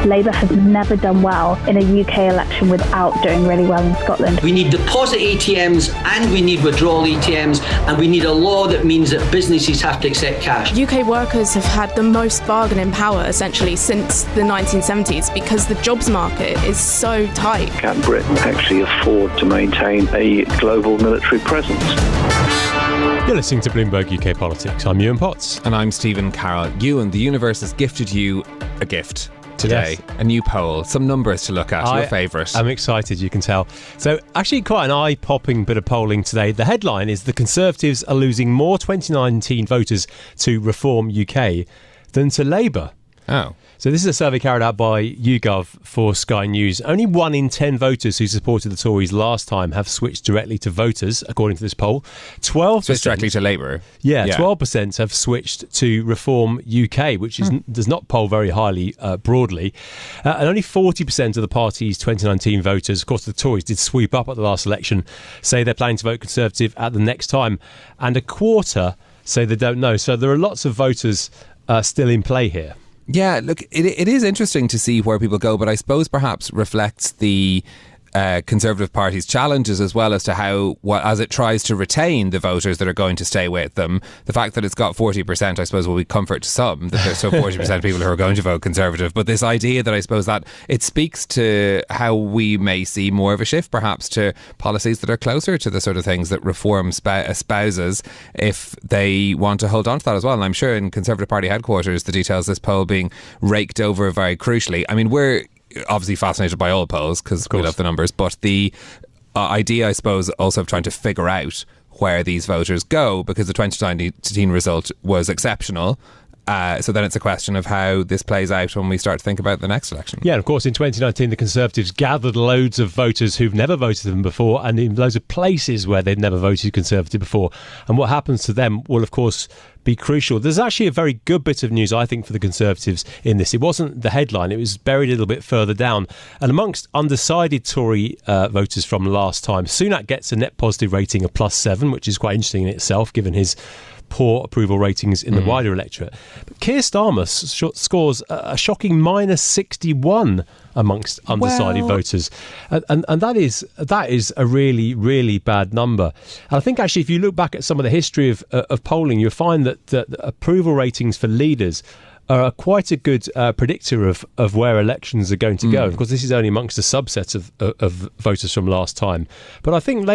Labour has never done well in a UK election without doing really well in Scotland. We need deposit ATMs and we need withdrawal ATMs, and we need a law that means that businesses have to accept cash. UK workers have had the most bargaining power essentially since the 1970s because the jobs market is so tight. Can Britain actually afford to maintain a global military presence? You're listening to Bloomberg UK Politics. I'm Yuan Potts. And I'm Stephen Carroll. Yuan, the universe has gifted you a gift today. Yes. A new poll, some numbers to look at, your favourite. I'm excited, you can tell. So actually quite an eye-popping bit of polling today. The headline is the Conservatives are losing more 2019 voters to Reform UK than to Labour. Oh. So this is a survey carried out by YouGov for Sky News. Only 1 in 10 voters who supported the Tories last time have switched directly to voters, according to this poll. 12% switched directly to Labour. Yeah, 12% have switched to Reform UK, which does not poll very highly broadly. And only 40% of the party's 2019 voters, of course the Tories did sweep up at the last election, say they're planning to vote Conservative at the next time. And a quarter say they don't know. So there are lots of voters still in play here. Yeah, look, it is interesting to see where people go, but I suppose perhaps reflects the Conservative Party's challenges as well as to how, as it tries to retain the voters that are going to stay with them. The fact that it's got 40%, I suppose, will be comfort to some, that there's still 40% of people who are going to vote Conservative. But this idea that I suppose that it speaks to how we may see more of a shift perhaps to policies that are closer to the sort of things that Reform espouses if they want to hold on to that as well. And I'm sure in Conservative Party headquarters, the details of this poll being raked over very crucially. I mean, we're obviously fascinated by all polls because we love the numbers, but the idea, I suppose, also of trying to figure out where these voters go, because the 2019 result was exceptional. So then it's a question of how this plays out when we start to think about the next election. Yeah, and of course in 2019 the Conservatives gathered loads of voters who've never voted them before, and in loads of places where they'd never voted Conservative before. And what happens to them will of course be crucial. There's actually a very good bit of news, I think, for the Conservatives in this. It wasn't the headline, it was buried a little bit further down. And amongst undecided Tory voters from last time, Sunak gets a net positive rating of +7, which is quite interesting in itself, given his poor approval ratings in the wider electorate. But Keir Starmer scores a shocking -61 amongst undecided voters. And that is a really, really bad number. And I think actually if you look back at some of the history of polling, you'll find that approval ratings for leaders are quite a good predictor of where elections are going to go. Of course, this is only amongst a subset of voters from last time. But I think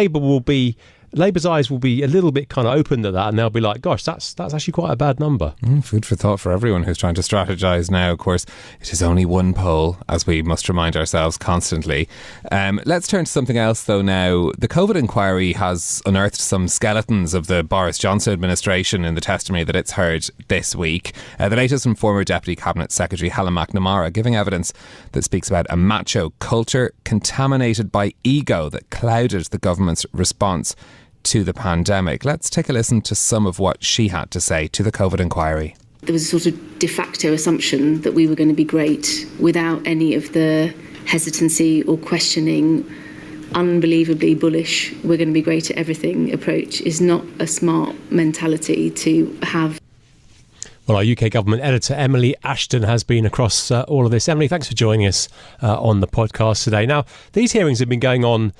Labour's eyes will be a little bit kind of open to that, and they'll be like, gosh, that's actually quite a bad number. Food for thought for everyone who's trying to strategise now. Of course, it is only one poll, as we must remind ourselves constantly. Let's turn to something else, though, now. The COVID inquiry has unearthed some skeletons of the Boris Johnson administration in the testimony that it's heard this week. The latest from former Deputy Cabinet Secretary Helen McNamara, giving evidence that speaks about a macho culture contaminated by ego that clouded the government's response to the pandemic. Let's take a listen to some of what she had to say to the COVID inquiry. There was a sort of de facto assumption that we were going to be great without any of the hesitancy or questioning. Unbelievably bullish, we're going to be great at everything approach is not a smart mentality to have. Well, our UK government editor, Emily Ashton, has been across all of this. Emily, thanks for joining us on the podcast today. Now, these hearings have been going on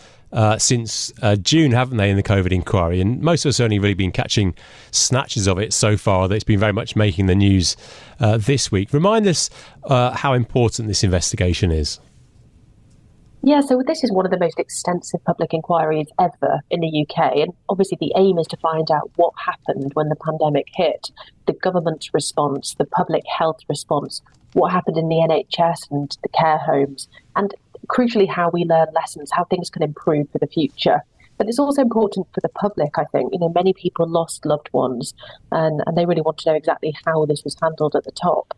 since June, haven't they, in the COVID inquiry? And most of us have only really been catching snatches of it so far. That it's been very much making the news this week. Remind us how important this investigation is. Yeah, so this is one of the most extensive public inquiries ever in the UK. And obviously the aim is to find out what happened when the pandemic hit, the government's response, the public health response, what happened in the NHS and the care homes, and crucially how we learn lessons, how things can improve for the future. But it's also important for the public, I think. You know, many people lost loved ones and they really want to know exactly how this was handled at the top.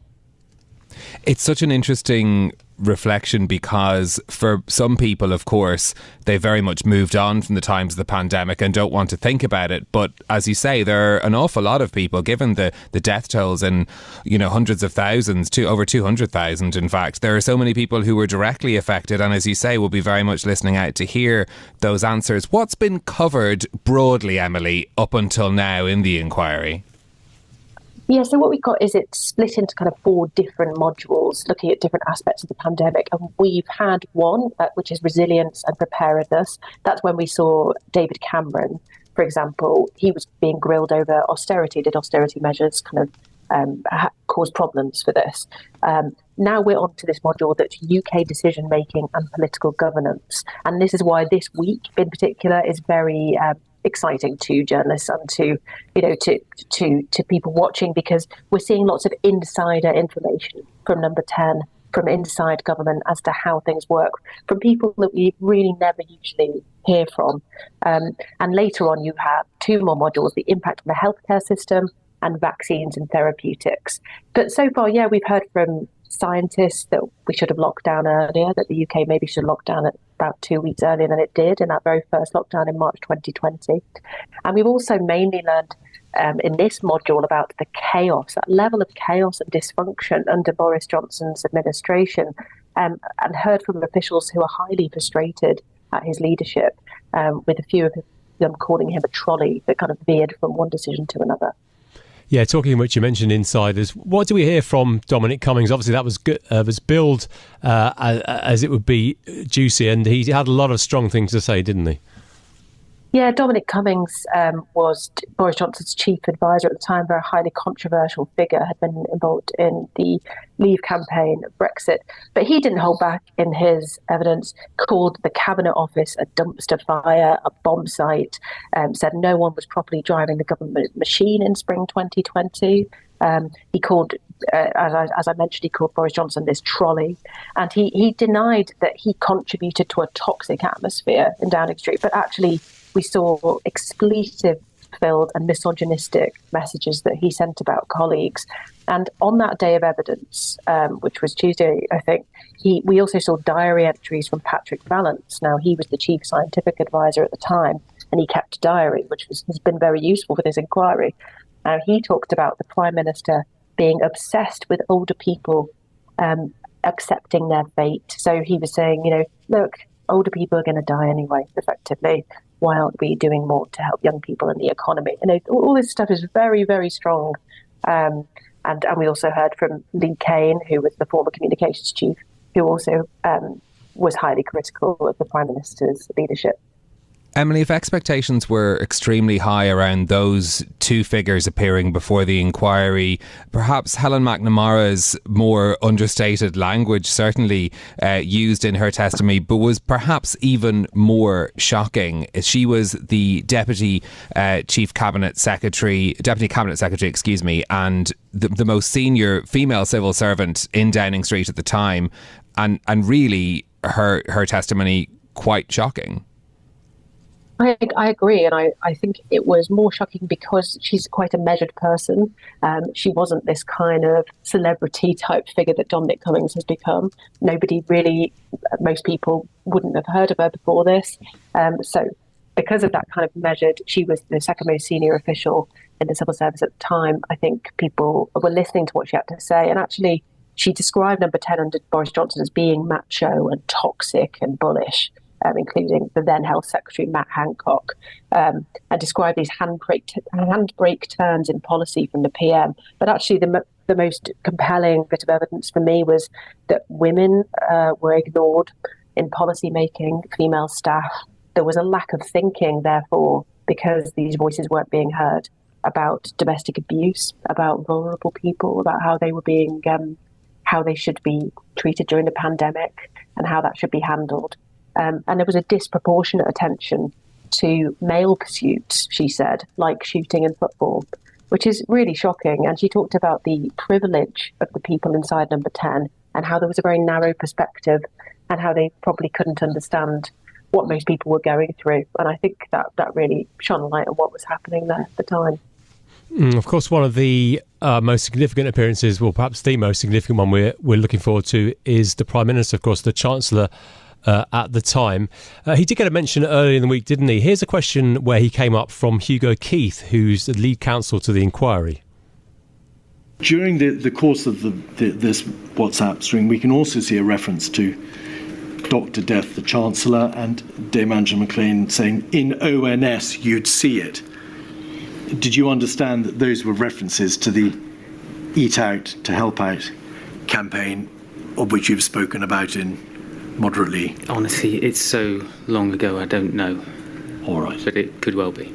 It's such an interesting reflection because for some people, of course, they very much moved on from the times of the pandemic and don't want to think about it. But as you say, there are an awful lot of people, given the death tolls in, hundreds of thousands, to over 200,000, in fact. There are so many people who were directly affected and, as you say, will be very much listening out to hear those answers. What's been covered broadly, Emily, up until now in the inquiry? Yeah, so what we've got is it's split into kind of 4 different modules looking at different aspects of the pandemic. And we've had one, which is resilience and preparedness. That's when we saw David Cameron, for example, he was being grilled over austerity. Did austerity measures kind of cause problems for this? Now we're on to this module that's UK decision-making and political governance. And this is why this week in particular is very exciting to journalists and to people watching, because we're seeing lots of insider information from Number 10, from inside government as to how things work, from people that we really never usually hear from. And later on, you have 2 more modules: the impact on the healthcare system and vaccines and therapeutics. But so far, yeah, we've heard from scientists that we should have locked down earlier, that the UK maybe should lock down at about 2 weeks earlier than it did in that very first lockdown in March 2020. And we've also mainly learned in this module about the chaos, that level of chaos and dysfunction under Boris Johnson's administration, and heard from officials who are highly frustrated at his leadership, with a few of them calling him a trolley that kind of veered from one decision to another. Yeah, talking of which, you mentioned insiders. What do we hear from Dominic Cummings? Obviously, that was good, was billed as it would be juicy, and he had a lot of strong things to say, didn't he? Yeah, Dominic Cummings was Boris Johnson's chief advisor at the time, very highly controversial figure, had been involved in the Leave campaign, Brexit. But he didn't hold back in his evidence, called the Cabinet Office a dumpster fire, a bomb site, said no one was properly driving the government machine in spring 2020. He called, as I mentioned, he called Boris Johnson this trolley. And he denied that he contributed to a toxic atmosphere in Downing Street, but actually we saw expletive-filled and misogynistic messages that he sent about colleagues. And on that day of evidence, which was Tuesday, I think, we also saw diary entries from Patrick Vallance. Now, he was the chief scientific advisor at the time, and he kept a diary, which has been very useful for this inquiry. He talked about the Prime Minister being obsessed with older people accepting their fate. So he was saying, look, older people are going to die anyway, effectively. Why aren't we doing more to help young people in the economy? All this stuff is very, very strong. And we also heard from Lee Kane, who was the former communications chief, who also was highly critical of the Prime Minister's leadership. Emily, if expectations were extremely high around those 2 figures appearing before the inquiry, perhaps Helen McNamara's more understated language certainly used in her testimony, but was perhaps even more shocking. She was the Deputy Cabinet Secretary, and the most senior female civil servant in Downing Street at the time, and really her testimony quite shocking. I agree, and I think it was more shocking because she's quite a measured person. She wasn't this kind of celebrity type figure that Dominic Cummings has become. Nobody really, most people wouldn't have heard of her before this. So because of that kind of measured, she was the second most senior official in the civil service at the time. I think people were listening to what she had to say, and actually she described Number 10 under Boris Johnson as being macho and toxic and bullish. Including the then Health Secretary, Matt Hancock, and described these handbrake turns in policy from the PM. But actually the most compelling bit of evidence for me was that women were ignored in policy making, female staff. There was a lack of thinking, therefore, because these voices weren't being heard about domestic abuse, about vulnerable people, about how they were being, how they should be treated during the pandemic and how that should be handled. And there was a disproportionate attention to male pursuits, she said, like shooting and football, which is really shocking. And she talked about the privilege of the people inside Number 10 and how there was a very narrow perspective and how they probably couldn't understand what most people were going through. And I think that really shone a light on what was happening there at the time. Of course, one of the most significant appearances, well, perhaps the most significant one we're looking forward to, is the Prime Minister, of course, the Chancellor at the time. He did get a mention earlier in the week, didn't he? Here's a question where he came up from Hugo Keith, who's the lead counsel to the inquiry. During the course of this WhatsApp stream, we can also see a reference to Dr. Death, the Chancellor, and Dame Angela McLean saying, in ONS, you'd see it. Did you understand that those were references to the Eat Out to Help Out campaign, of which you've spoken about in moderately? Honestly, it's so long ago, I don't know. All right. But it could well be.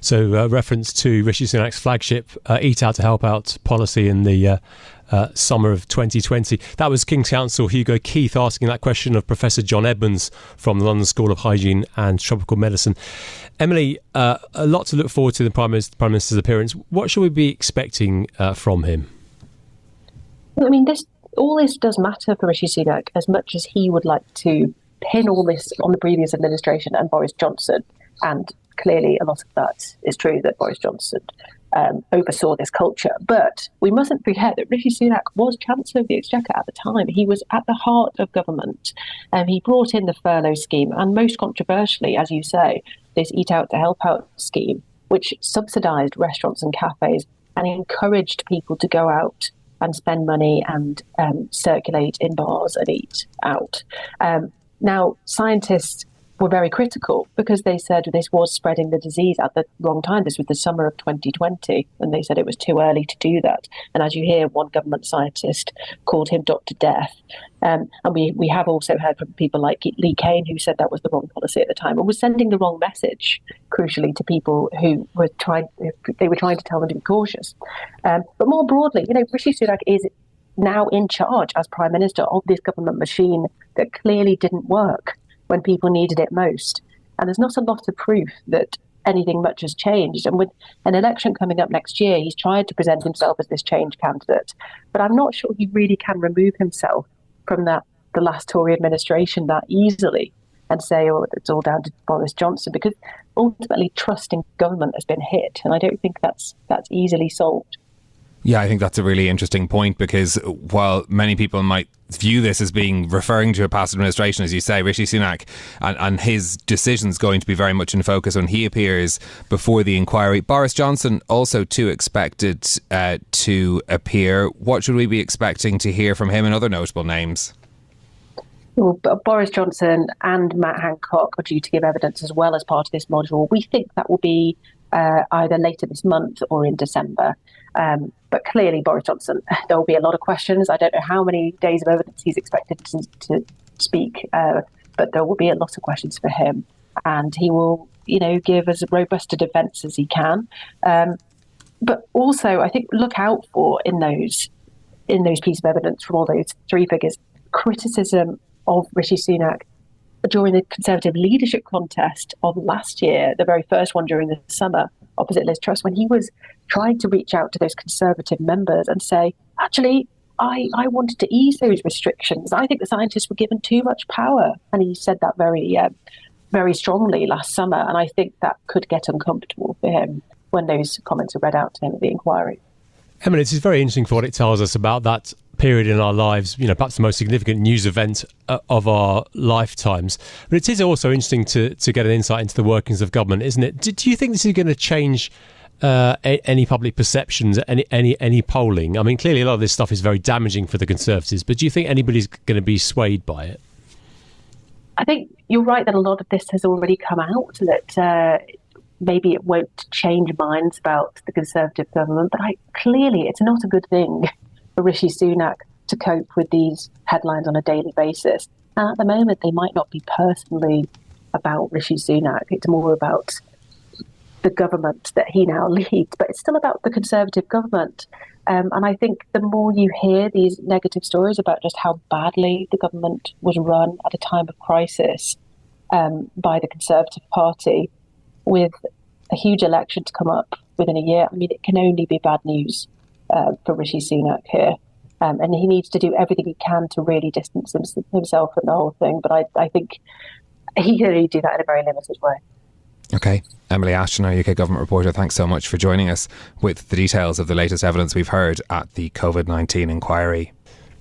So reference to Rishi Sunak's flagship Eat Out to Help Out policy in the summer of 2020. That was King's Counsel Hugo Keith asking that question of Professor John Edmonds from the London School of Hygiene and Tropical Medicine. Emily, a lot to look forward to the Prime Minister's appearance. What should we be expecting from him? I mean, all this does matter for Rishi Sunak, as much as he would like to pin all this on the previous administration and Boris Johnson. And clearly a lot of that is true, that Boris Johnson oversaw this culture. But we mustn't forget that Rishi Sunak was Chancellor of the Exchequer at the time. He was at the heart of government. He brought in the furlough scheme, and most controversially, as you say, this Eat Out to Help Out scheme, which subsidised restaurants and cafes and encouraged people to go out and spend money and circulate in bars and eat out. Now, scientists were very critical because they said this was spreading the disease at the wrong time. This was the summer of 2020, and they said it was too early to do that. And as you hear, one government scientist called him Dr. Death. And we have also heard from people like Lee Kane, who said that was the wrong policy at the time and was sending the wrong message, crucially, to people who were trying to tell them to be cautious. But more broadly, Rishi Sunak is now in charge as Prime Minister of this government machine that clearly didn't work when people needed it most. And there's not a lot of proof that anything much has changed. And with an election coming up next year, he's tried to present himself as this change candidate. But I'm not sure he really can remove himself from the last Tory administration that easily and say, oh, it's all down to Boris Johnson, because ultimately trust in government has been hit. And I don't think that's easily solved. Yeah, I think that's a really interesting point, because while many people might view this as being referring to a past administration, as you say, Rishi Sunak and his decisions going to be very much in focus when he appears before the inquiry. Boris Johnson also too expected to appear. What should we be expecting to hear from him and other notable names? Well, Boris Johnson and Matt Hancock are due to give evidence as well as part of this module. We think that will be either later this month or in December. But clearly, Boris Johnson, there will be a lot of questions. I don't know how many days of evidence he's expected to speak, but there will be a lot of questions for him. And he will, give as robust a defence as he can. But also, I think, look out for in those pieces of evidence from all those three figures, criticism of Rishi Sunak during the Conservative leadership contest of last year, the very first one during the summer, opposite Liz Truss, when he was trying to reach out to those Conservative members and say, actually, I wanted to ease those restrictions. I think the scientists were given too much power. And he said that very strongly last summer. And I think that could get uncomfortable for him when those comments are read out to him at the inquiry. Emily, this is very interesting for what it tells us about that period in our lives, perhaps the most significant news event of our lifetimes. But it is also interesting to get an insight into the workings of government, isn't it? Do you think this is going to change any public perceptions, any polling? I mean, clearly a lot of this stuff is very damaging for the Conservatives, but do you think anybody's going to be swayed by it? I think you're right that a lot of this has already come out, that maybe it won't change minds about the Conservative government, but clearly it's not a good thing for Rishi Sunak to cope with these headlines on a daily basis. And at the moment, they might not be personally about Rishi Sunak. It's more about the government that he now leads, but it's still about the Conservative government. And I think the more you hear these negative stories about just how badly the government was run at a time of crisis by the Conservative Party, with a huge election to come up within a year, I mean, it can only be bad news for Rishi Sunak here. And he needs to do everything he can to really distance himself from the whole thing. But I think he can only do that in a very limited way. OK. Emily Ashton, our UK government reporter, thanks so much for joining us with the details of the latest evidence we've heard at the COVID-19 inquiry.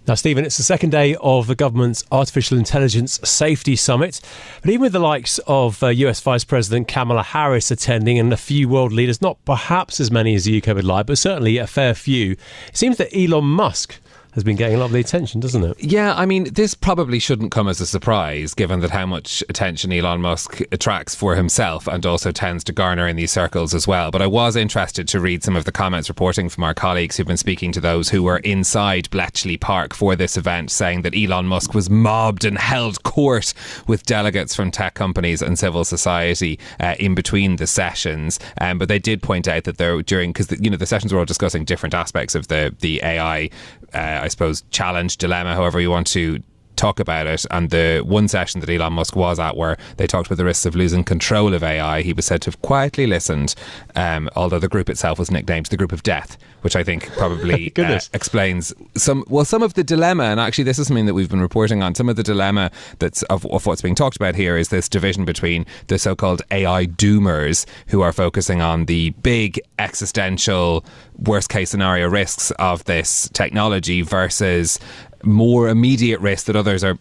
Now, Stephen, it's the second day of the government's Artificial Intelligence Safety Summit. But even with the likes of US Vice President Kamala Harris attending and a few world leaders, not perhaps as many as the UK would like, but certainly a fair few, it seems that Elon Musk has been getting a lot of the attention, doesn't it? Yeah, I mean, this probably shouldn't come as a surprise, given that how much attention Elon Musk attracts for himself and also tends to garner in these circles as well. But I was interested to read some of the comments reporting from our colleagues who've been speaking to those who were inside Bletchley Park for this event, saying that Elon Musk was mobbed and held court with delegates from tech companies and civil society in between the sessions. But they did point out that because the sessions were all discussing different aspects of the AI, I suppose, challenge, dilemma, however you want to talk about it. And the one session that Elon Musk was at, where they talked about the risks of losing control of AI, he was said to have quietly listened, although the group itself was nicknamed the Group of Death, which I think probably explains some of the dilemma. And actually, this is something that we've been reporting on. Some of the dilemma that's of what's being talked about here is this division between the so-called AI doomers, who are focusing on the big existential worst case scenario risks of this technology, versus more immediate risks that others are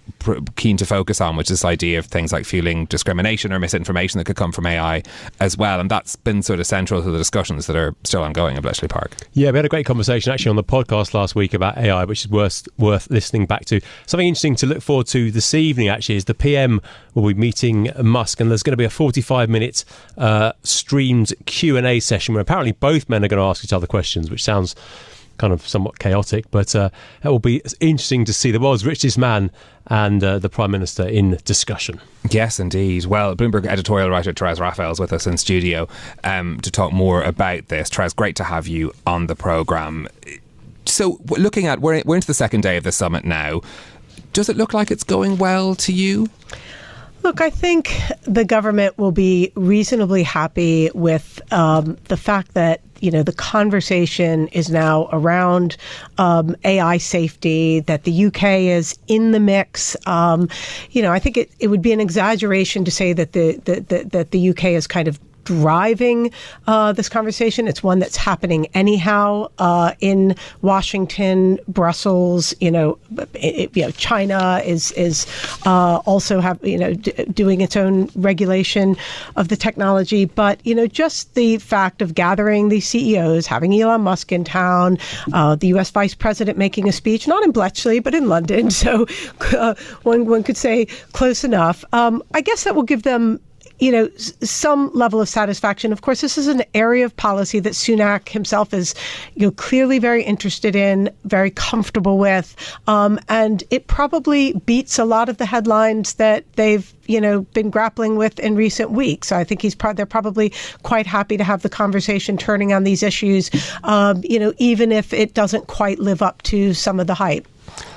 keen to focus on, which is this idea of things like fueling discrimination or misinformation that could come from AI as well. And that's been sort of central to the discussions that are still ongoing in Bletchley Park. Yeah, we had a great conversation actually on the podcast last week about AI, which is worth listening back to. Something interesting to look forward to this evening actually is the PM will be meeting Musk, and there's going to be a 45-minute streamed Q&A session where apparently both men are going to ask each other questions, which sounds kind of somewhat chaotic, but it will be interesting to see the world's richest man and the Prime Minister in discussion. Yes, indeed. Well, Bloomberg editorial writer Therese Raphael is with us in studio to talk more about this. Therese, great to have you on the programme. So looking at, we're into the second day of the summit now. Does it look like it's going well to you? Look, I think the government will be reasonably happy with the fact that the conversation is now around AI safety, that the UK is in the mix. I think it would be an exaggeration to say that the UK is kind of driving this conversation. It's one that's happening anyhow in Washington, Brussels. China is also doing its own regulation of the technology. But just the fact of gathering these CEOs, having Elon Musk in town, the U.S. Vice President making a speech, not in Bletchley but in London, so one could say close enough. I guess that will give them some level of satisfaction. Of course, this is an area of policy that Sunak himself is, clearly very interested in, very comfortable with, and it probably beats a lot of the headlines that they've, been grappling with in recent weeks. I think they're probably quite happy to have the conversation turning on these issues, even if it doesn't quite live up to some of the hype.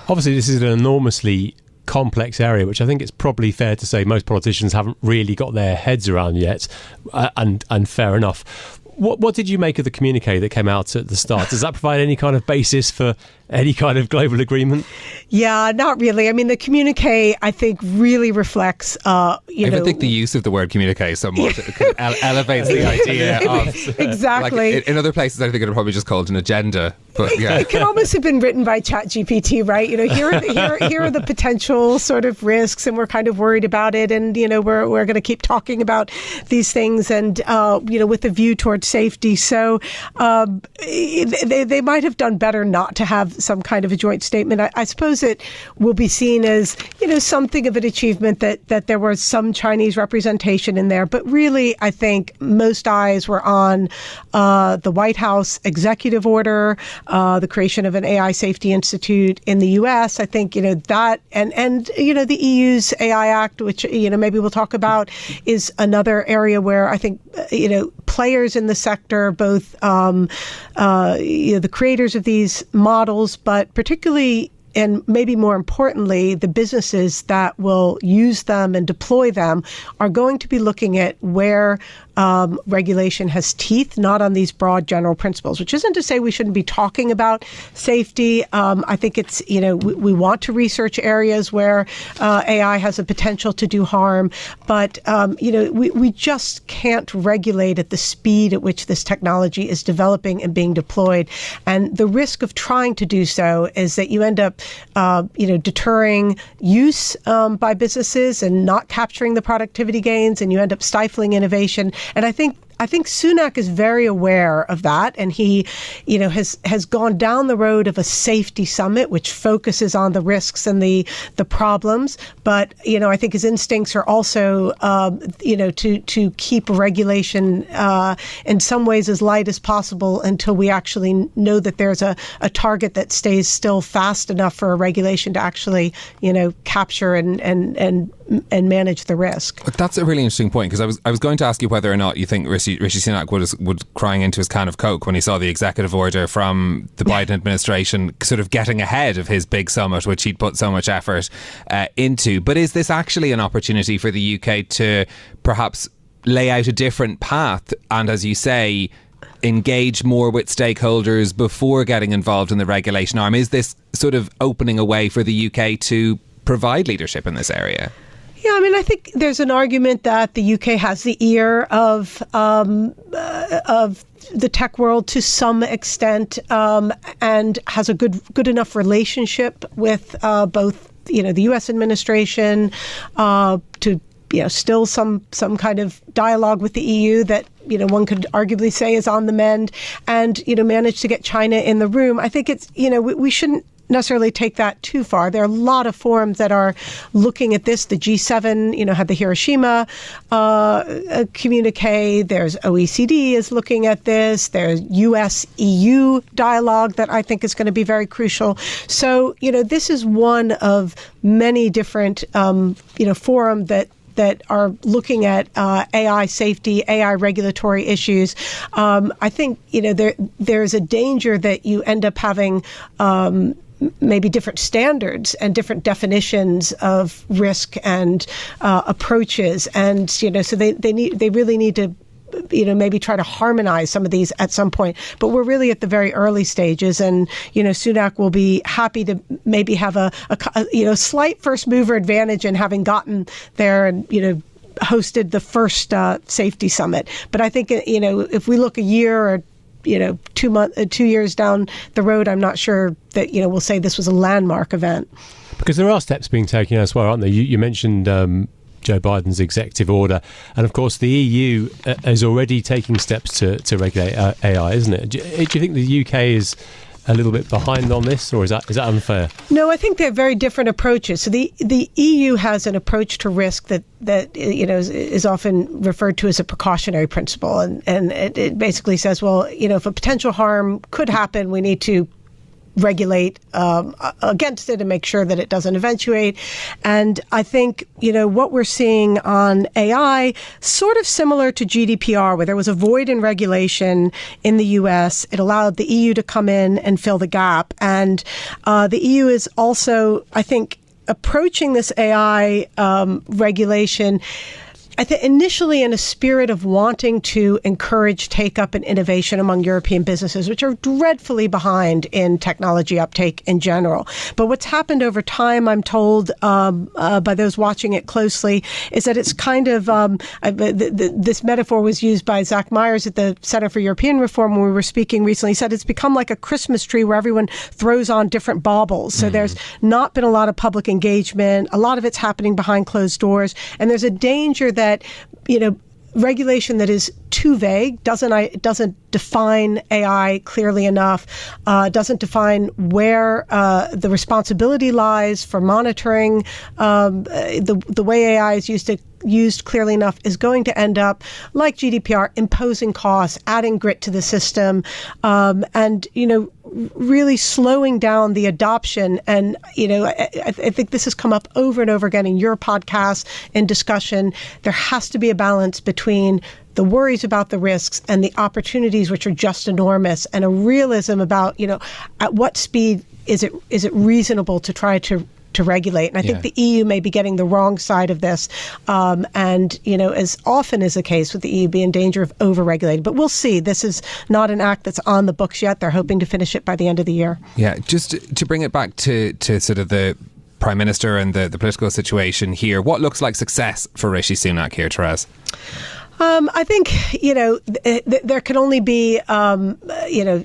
Obviously, this is an enormously complex area, which I think it's probably fair to say most politicians haven't really got their heads around yet, and fair enough. What did you make of the communique that came out at the start? Does that provide any kind of basis for any kind of global agreement? Yeah, not really. I mean, the communique, I think, really reflects, I think the use of the word communique somewhat elevates the idea of... Exactly. Like, in other places, I think it would probably just called an agenda. But yeah. It can almost have been written by ChatGPT, right? Here are the potential sort of risks, and we're kind of worried about it, and we're going to keep talking about these things, and with a view towards safety. So they might have done better not to have some kind of a joint statement. I suppose it will be seen as something of an achievement that there was some Chinese representation in there. But really, I think most eyes were on the White House executive order, the creation of an AI Safety Institute in the U.S. I think that and the EU's AI Act, which maybe we'll talk about, is another area where I think players in the sector, both the creators of these models, but particularly, and maybe more importantly, the businesses that will use them and deploy them, are going to be looking at where regulation has teeth, not on these broad general principles, which isn't to say we shouldn't be talking about safety. I think it's, we want to research areas where AI has a potential to do harm, but, we just can't regulate at the speed at which this technology is developing and being deployed. And the risk of trying to do so is that you end up, deterring use by businesses and not capturing the productivity gains, and you end up stifling innovation. And I think I think Sunak is very aware of that, and he, has gone down the road of a safety summit, which focuses on the risks and the problems. But I think his instincts are also, to keep regulation in some ways as light as possible until we actually know that there's a target that stays still fast enough for a regulation to actually, capture and manage the risk. But that's a really interesting point, because I was going to ask you whether or not you think Rishi Sunak would crying into his can of Coke when he saw the executive order from the Biden administration sort of getting ahead of his big summit, which he'd put so much effort into. But is this actually an opportunity for the UK to perhaps lay out a different path and, as you say, engage more with stakeholders before getting involved in the regulation arm? Is this sort of opening a way for the UK to provide leadership in this area? Yeah, I think there's an argument that the UK has the ear of the tech world to some extent, and has a good enough relationship with both, the US administration to still some kind of dialogue with the EU that, one could arguably say is on the mend, and, manage to get China in the room. I think it's, we shouldn't necessarily take that too far. There are a lot of forums that are looking at this. The G7, had the Hiroshima communique. There's OECD is looking at this. There's US-EU dialogue that I think is going to be very crucial. So, this is one of many different, forum that are looking at AI safety, AI regulatory issues. I think, there's a danger that you end up having maybe different standards and different definitions of risk and approaches. And, so they really need to maybe try to harmonize some of these at some point. But we're really at the very early stages, and Sunak will be happy to maybe have a slight first mover advantage in having gotten there and hosted the first safety summit. But I think if we look a year or 2 years down the road, I'm not sure that we'll say this was a landmark event. Because there are steps being taken elsewhere, aren't there? You mentioned Joe Biden's executive order, and of course the EU is already taking steps to regulate AI, isn't it? Do you think the UK is a little bit behind on this, or is that unfair? No, I think they're very different approaches. So the EU has an approach to risk that is often referred to as a precautionary principle, and it basically says, well, if a potential harm could happen, we need to regulate against it and make sure that it doesn't eventuate. And I think, what we're seeing on AI, sort of similar to GDPR, where there was a void in regulation in the US, it allowed the EU to come in and fill the gap. And the EU is also, I think, approaching this AI regulation initially in a spirit of wanting to encourage take-up and innovation among European businesses, which are dreadfully behind in technology uptake in general. But what's happened over time, I'm told by those watching it closely, is that it's kind of, this metaphor was used by Zach Myers at the Center for European Reform when we were speaking recently. He said it's become like a Christmas tree where everyone throws on different baubles. So there's not been a lot of public engagement. A lot of it's happening behind closed doors. And there's a danger that regulation that is too vague, doesn't define AI clearly enough, doesn't define where the responsibility lies for monitoring the way AI is used clearly enough, is going to end up, like GDPR, imposing costs, adding grit to the system, and really slowing down the adoption. And I think this has come up over and over again in your podcast and discussion. There has to be a balance between the worries about the risks and the opportunities, which are just enormous, and a realism about at what speed is it reasonable to try to regulate. And I think the EU may be getting the wrong side of this, and as often is the case with the EU, be in danger of over-regulating. But we'll see. This is not an act that's on the books yet. They're hoping to finish it by the end of the year. Yeah, just to bring it back to sort of the Prime Minister and the political situation here, what looks like success for Rishi Sunak here, Therese? I think, there can only be,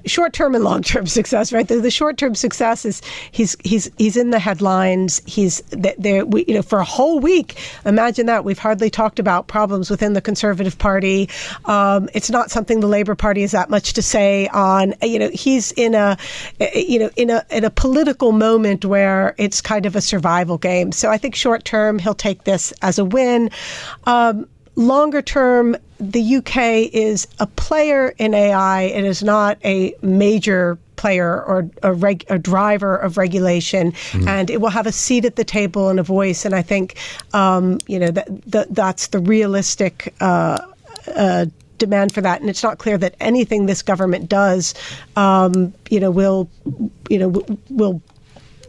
short-term and long-term success, right? The short-term success is he's in the headlines. He's there. For a whole week. Imagine that. We've hardly talked about problems within the Conservative Party. It's not something the Labour Party has that much to say on. He's in a political moment where it's kind of a survival game. So I think short-term he'll take this as a win. Longer term, the UK is a player in AI. It is not a major player or a driver of regulation, and it will have a seat at the table and a voice. And I think, that's the realistic demand for that. And it's not clear that anything this government does, will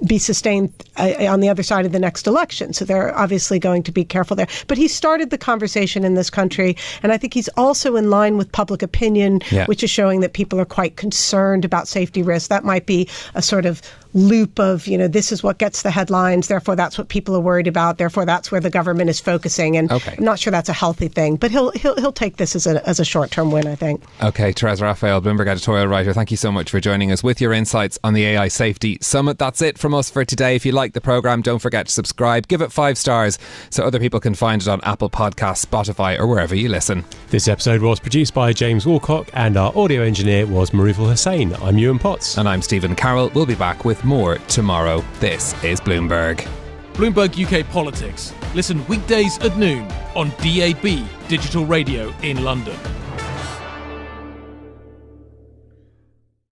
be sustained on the other side of the next election. So they're obviously going to be careful there. But he started the conversation in this country, and I think he's also in line with public opinion, which is showing that people are quite concerned about safety risks. That might be a sort of loop of, this is what gets the headlines, therefore that's what people are worried about, therefore that's where the government is focusing. And I'm not sure that's a healthy thing, but he'll take this as a short-term win, I think. Okay, Therese Raphael, Bloomberg editorial writer, thank you so much for joining us with your insights on the AI Safety Summit. That's it from us for today. If you like the programme, don't forget to subscribe, give it 5 stars so other people can find it on Apple Podcasts, Spotify or wherever you listen. This episode was produced by James Walcock and our audio engineer was Marifal Hussain. I'm Yuan Potts. And I'm Stephen Carroll. We'll be back with more tomorrow. This is Bloomberg. Bloomberg UK Politics. Listen weekdays at noon on DAB Digital Radio in London.